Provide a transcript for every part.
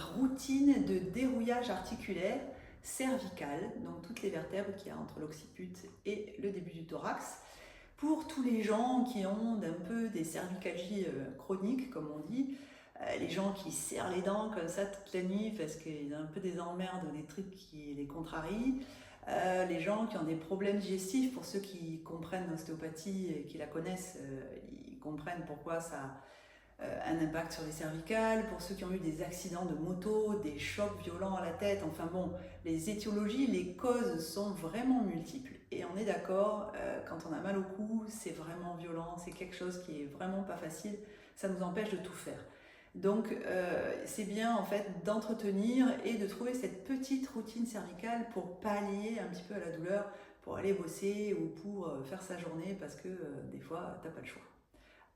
routine de dérouillage articulaire cervical, donc toutes les vertèbres qu'il y a entre l'occiput et le début du thorax, pour tous les gens qui ont un peu des cervicalgies chroniques, comme on dit, les gens qui serrent les dents comme ça toute la nuit parce qu'ils ont un peu des emmerdes ou des trucs qui les contrarient, les gens qui ont des problèmes digestifs, pour ceux qui comprennent l'ostéopathie et qui la connaissent, ils comprennent pourquoi ça a un impact sur les cervicales, pour ceux qui ont eu des accidents de moto, des chocs violents à la tête, enfin bon, les étiologies, les causes sont vraiment multiples. Et on est d'accord, quand on a mal au cou, c'est vraiment violent, c'est quelque chose qui est vraiment pas facile, ça nous empêche de tout faire. Donc c'est bien en fait d'entretenir et de trouver cette petite routine cervicale pour pallier un petit peu à la douleur, pour aller bosser ou pour faire sa journée, parce que des fois t'as pas le choix.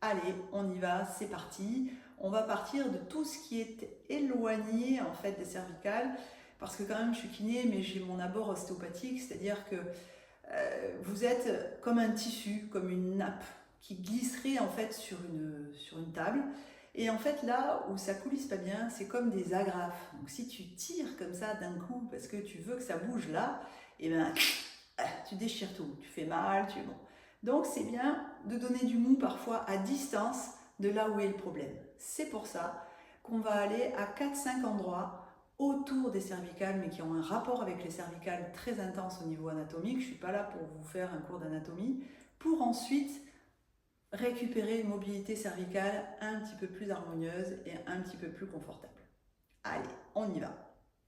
Allez, on y va, c'est parti. On va partir de tout ce qui est éloigné en fait des cervicales, parce que quand même je suis kiné, mais j'ai mon abord ostéopathique, c'est-à-dire que vous êtes comme un tissu, comme une nappe qui glisserait en fait sur une table. Et en fait là où ça coulisse pas bien, c'est comme des agrafes. Donc si tu tires comme ça d'un coup parce que tu veux que ça bouge là, et ben tu déchires tout, tu fais mal, bon. Donc c'est bien de donner du mou parfois à distance de là où est le problème. C'est pour ça qu'on va aller à 4-5 endroits autour des cervicales, mais qui ont un rapport avec les cervicales très intense au niveau anatomique. Je ne suis pas là pour vous faire un cours d'anatomie, pour ensuite récupérer une mobilité cervicale un petit peu plus harmonieuse et un petit peu plus confortable. Allez, on y va.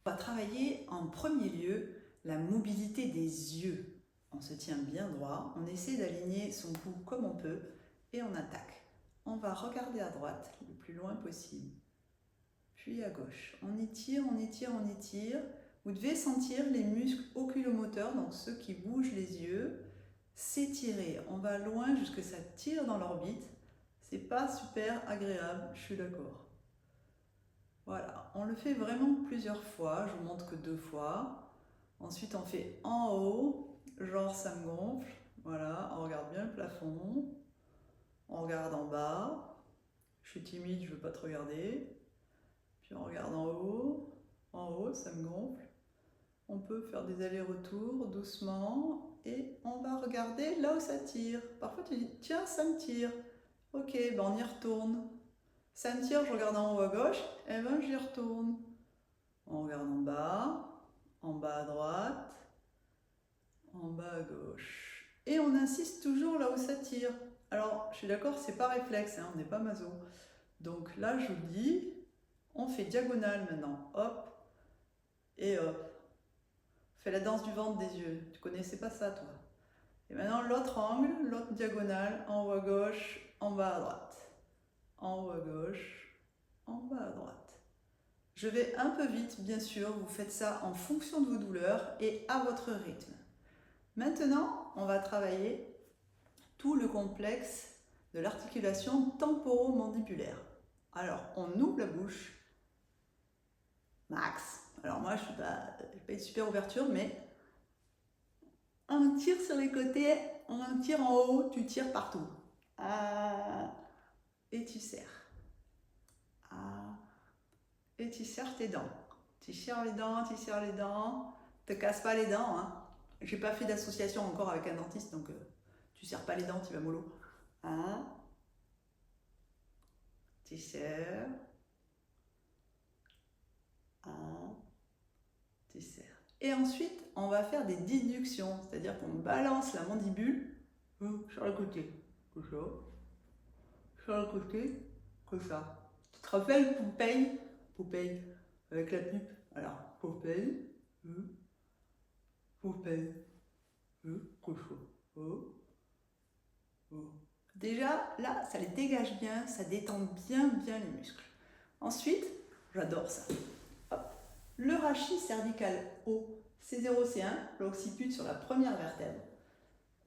On va travailler en premier lieu la mobilité des yeux. On se tient bien droit, on essaie d'aligner son cou comme on peut et on attaque. On va regarder à droite le plus loin possible, puis à gauche. On étire, on étire, on étire. Vous devez sentir les muscles oculomoteurs, donc ceux qui bougent les yeux, s'étirer. On va loin jusqu'à ce que ça tire dans l'orbite. C'est pas super agréable, je suis d'accord. Voilà, on le fait vraiment plusieurs fois, je vous montre que 2 fois. Ensuite on fait en haut, genre ça me gonfle, voilà, on regarde bien le plafond, on regarde en bas, je suis timide, je ne veux pas te regarder, puis on regarde en haut ça me gonfle. On peut faire des allers-retours doucement et on va regarder là où ça tire. Parfois tu dis tiens ça me tire, ok ben on y retourne. Ça me tire, je regarde en haut à gauche, et ben j'y retourne. On regarde en bas à droite, en bas à gauche. Et on insiste toujours là où ça tire. Alors, je suis d'accord, c'est pas réflexe, hein, on n'est pas maso. Donc là, je vous dis, on fait diagonale maintenant. Hop, et hop. Fais la danse du ventre des yeux. Tu connaissais pas ça, toi? Et maintenant, l'autre angle, l'autre diagonale, en haut à gauche, en bas à droite. En haut à gauche, en bas à droite. Je vais un peu vite, bien sûr, vous faites ça en fonction de vos douleurs et à votre rythme. Maintenant, on va travailler tout le complexe de l'articulation temporomandibulaire. Alors, on ouvre la bouche, max. Alors moi, je n'ai pas une super ouverture, mais on tire sur les côtés, on tire en haut, tu tires partout. Et tu serres. Et tu serres tes dents. Tu serres les dents, tu serres les dents. Te casse pas les dents, hein. J'ai pas fait d'association encore avec un dentiste, donc tu serres pas les dents, tu vas mollo. Tu serres. Tu serres. Et ensuite, on va faire des déductions, c'est-à-dire qu'on balance la mandibule sur le côté, comme ça, sur le côté, comme ça. Tu te rappelles Popeye? Popeye, avec la pipe. Alors, Popeye, Popeye, comme ça. Oh, oh. Déjà, là, ça les dégage bien, ça détend bien les muscles. Ensuite, j'adore ça. Hop. Le rachis cervical haut, C0, C1, l'occiput sur la première vertèbre.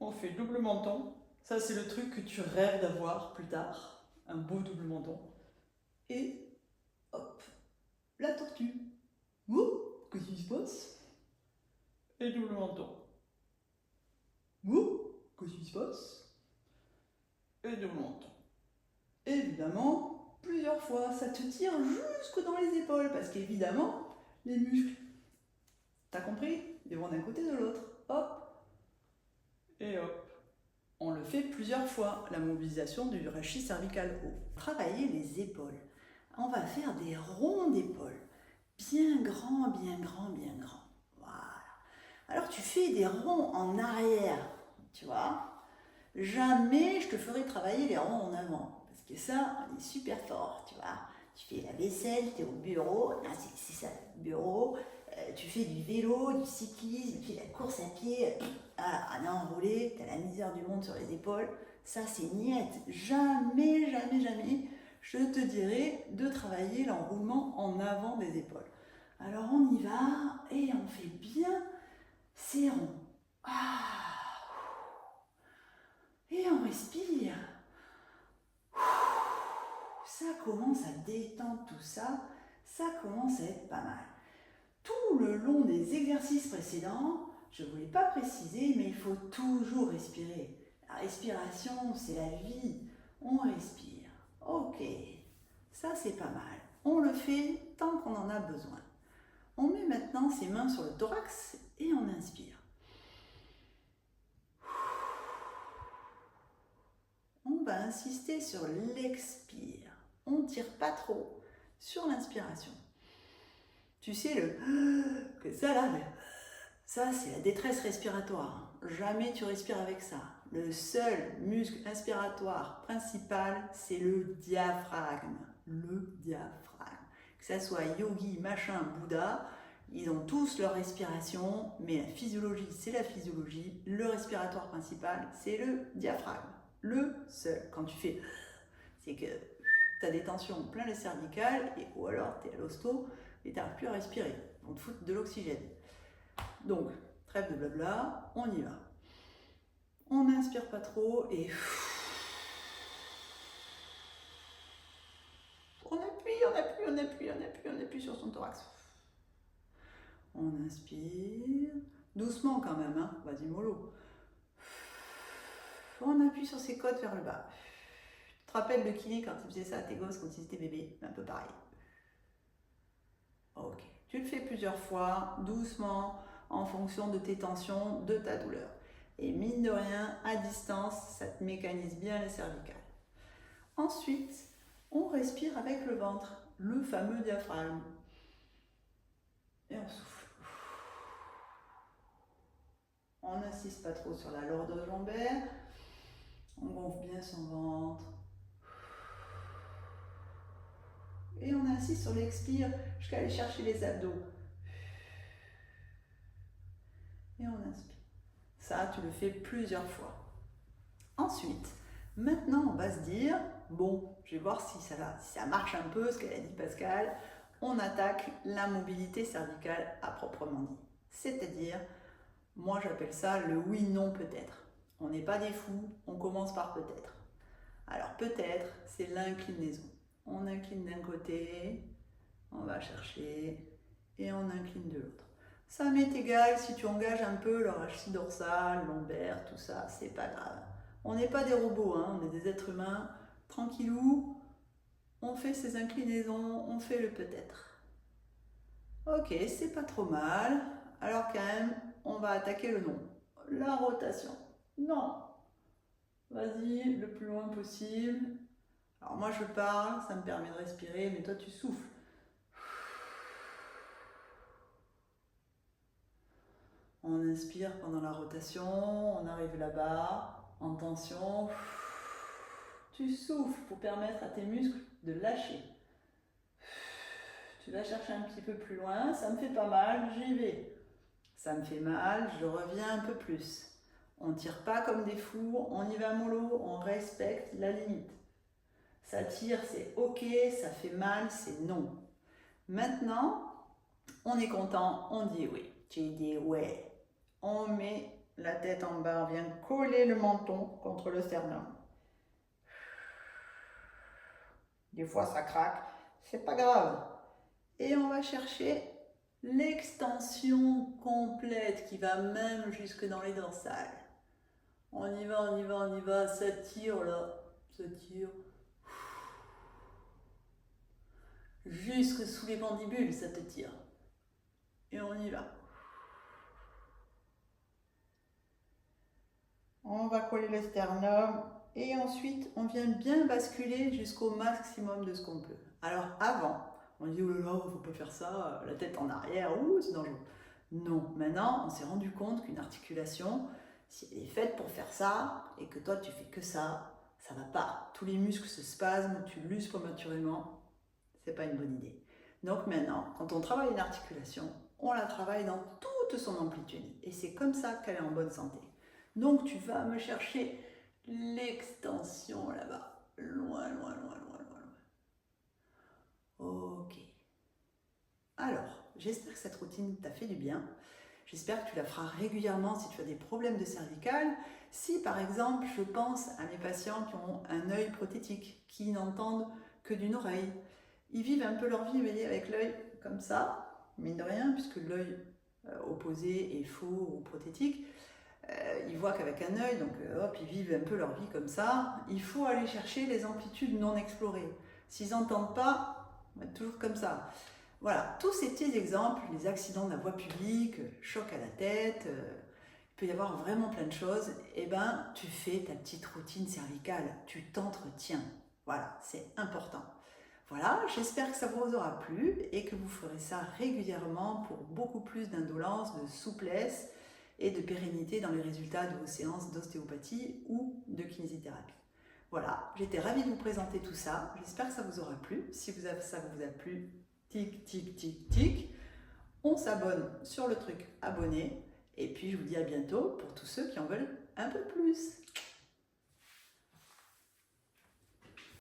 On fait double menton. Ça, c'est le truc que tu rêves d'avoir plus tard. Un beau double menton. Et hop, la tortue. Ouh, qu'est-ce qui se passe? Et double menton. Ouh, qu'est-ce qui se passe? Et double menton. Évidemment, plusieurs fois. Ça te tire jusque dans les épaules parce qu'évidemment, les muscles, t'as compris? Ils vont d'un côté de l'autre. Hop et hop. On le fait plusieurs fois, la mobilisation du rachis cervical haut. Travailler les épaules. On va faire des ronds d'épaules. Bien grands, bien grands, bien grands. Voilà. Alors tu fais des ronds en arrière, tu vois. Jamais je te ferai travailler les ronds en avant. Parce que ça, on est super fort, tu vois. Tu fais la vaisselle, tu es au bureau. C'est ça, le bureau. Tu fais du vélo, du cyclisme, tu fais la course à pied. À enrouler, tu as la misère du monde sur les épaules. Ça, c'est niette. Jamais, jamais, jamais, je te dirai de travailler l'enroulement en avant des épaules. Alors, on y va et on fait bien ces ronds. Et on respire. Ça commence à détendre tout ça. Ça commence à être pas mal. Tout le long des exercices précédents, je ne voulais pas préciser, mais il faut toujours respirer. La respiration, c'est la vie. On respire. Ok, ça c'est pas mal. On le fait tant qu'on en a besoin. On met maintenant ses mains sur le thorax et on inspire. On va insister sur l'expire. On ne tire pas trop sur l'inspiration. Tu sais, que ça là, ça c'est la détresse respiratoire. Jamais tu respires avec ça. Le seul muscle inspiratoire principal, c'est le diaphragme. Le diaphragme. Que ça soit yogi, machin, Bouddha, ils ont tous leur respiration, mais la physiologie, c'est la physiologie. Le respiratoire principal, c'est le diaphragme. Le seul. Quand tu fais, c'est que tu as des tensions plein les cervicales, ou alors tu es à l'hosto et tu n'arrives plus à respirer. On te fout de l'oxygène. Donc, trêve de blabla, on y va. On n'inspire pas trop et on appuie sur son thorax. On inspire, doucement quand même, hein. Vas-y mollo. On appuie sur ses côtes vers le bas. Tu te rappelles le kiné quand il faisait ça à tes gosses quand ils étaient bébés? Un peu pareil. Ok, tu le fais plusieurs fois, doucement, en fonction de tes tensions, de ta douleur. Et mine de rien, à distance, ça te mécanise bien les cervicales. Ensuite, on respire avec le ventre, le fameux diaphragme. Et on souffle. On n'insiste pas trop sur la lourdeur lombaire. On gonfle bien son ventre. Et on insiste sur l'expire jusqu'à aller chercher les abdos. Et on inspire. Ça, tu le fais plusieurs fois. Ensuite, maintenant, on va se dire, bon, je vais voir si ça marche un peu, ce qu'elle a dit Pascal. On attaque la mobilité cervicale à proprement dit. C'est-à-dire, moi j'appelle ça le oui-non peut-être. On n'est pas des fous, on commence par peut-être. Alors peut-être, c'est l'inclinaison. On incline d'un côté, on va chercher, et on incline de l'autre. Ça m'est égal si tu engages un peu le rachis dorsal, lombaire, tout ça, c'est pas grave. On n'est pas des robots, hein, on est des êtres humains, tranquillou, on fait ces inclinaisons, on fait le peut-être. Ok, c'est pas trop mal, alors quand même, on va attaquer le non. La rotation, non. Vas-y, le plus loin possible. Alors moi je parle, ça me permet de respirer, mais toi tu souffles. On inspire pendant la rotation, on arrive là-bas, en tension. Tu souffles pour permettre à tes muscles de lâcher. Tu vas chercher un petit peu plus loin, ça me fait pas mal, j'y vais. Ça me fait mal, je reviens un peu plus. On ne tire pas comme des fous, on y va mollo, on respecte la limite. Ça tire, c'est ok, ça fait mal, c'est non. Maintenant, on est content, on dit oui. Tu dis ouais. On met la tête en bas, on vient coller le menton contre le sternum. Des fois ça craque, c'est pas grave. Et on va chercher l'extension complète qui va même jusque dans les dorsales. On y va, ça tire là, ça tire. jusque sous les mandibules, ça te tire. Et on y va. On va coller le sternum et ensuite on vient bien basculer jusqu'au maximum de ce qu'on peut. Alors avant, on dit oh là là, faut pas faire ça, la tête en arrière, ouh, c'est dangereux. Non, maintenant on s'est rendu compte qu'une articulation, si elle est faite pour faire ça et que toi tu fais que ça va pas. Tous les muscles se spasment, tu l'uses prématurément, c'est pas une bonne idée. Donc maintenant, quand on travaille une articulation, on la travaille dans toute son amplitude et c'est comme ça qu'elle est en bonne santé. Donc tu vas me chercher l'extension là-bas, loin, loin, loin, loin, loin, loin. Ok. Alors, j'espère que cette routine t'a fait du bien. J'espère que tu la feras régulièrement si tu as des problèmes de cervicales. Si par exemple, je pense à mes patients qui ont un œil prothétique, qui n'entendent que d'une oreille. Ils vivent un peu leur vie, vous voyez, avec l'œil comme ça, mine de rien, puisque l'œil opposé est faux ou prothétique. Ils voient qu'avec un œil, donc hop, ils vivent un peu leur vie comme ça. Il faut aller chercher les amplitudes non explorées. S'ils n'entendent pas, on va être toujours comme ça. Voilà, tous ces petits exemples, les accidents de la voie publique, choc à la tête, il peut y avoir vraiment plein de choses. Eh ben, tu fais ta petite routine cervicale, tu t'entretiens. Voilà, c'est important. Voilà, j'espère que ça vous aura plu et que vous ferez ça régulièrement pour beaucoup plus d'indolence, de souplesse et de pérennité dans les résultats de vos séances d'ostéopathie ou de kinésithérapie. Voilà, j'étais ravie de vous présenter tout ça. J'espère que ça vous aura plu. Si ça vous a plu, tic, tic, tic, tic. On s'abonne sur le truc abonné. Et puis je vous dis à bientôt pour tous ceux qui en veulent un peu plus.